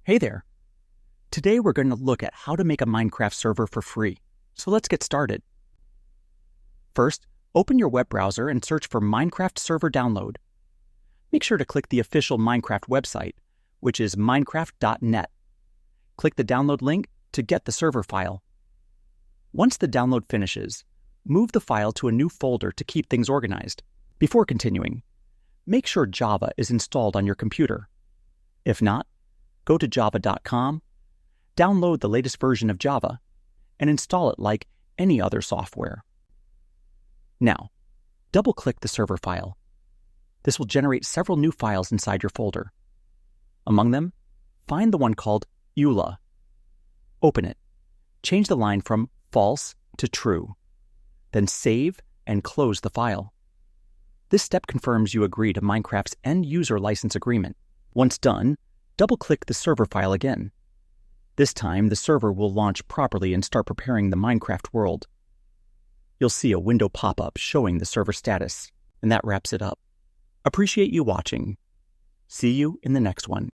Hey there! Today we're going to look at how to make a Minecraft server for free. So let's get started. First, open your web browser and search for Minecraft Server Download. Make sure to click the official Minecraft website, which is minecraft.net. Click the download link to get the server file. Once the download finishes, move the file to a new folder to keep things organized. Before continuing, make sure Java is installed on your computer. If not, go to java.com, download the latest version of Java, and install it like any other software. Now, double-click the server file. This will generate several new files inside your folder. Among them, find the one called EULA. Open it. Change the line from false to true. Then save and close the file. This step confirms you agree to Minecraft's end-user license agreement. Once done, double-click the server file again. This time, the server will launch properly and start preparing the Minecraft world. You'll see a window pop up showing the server status, and that wraps it up. Appreciate you watching. See you in the next one.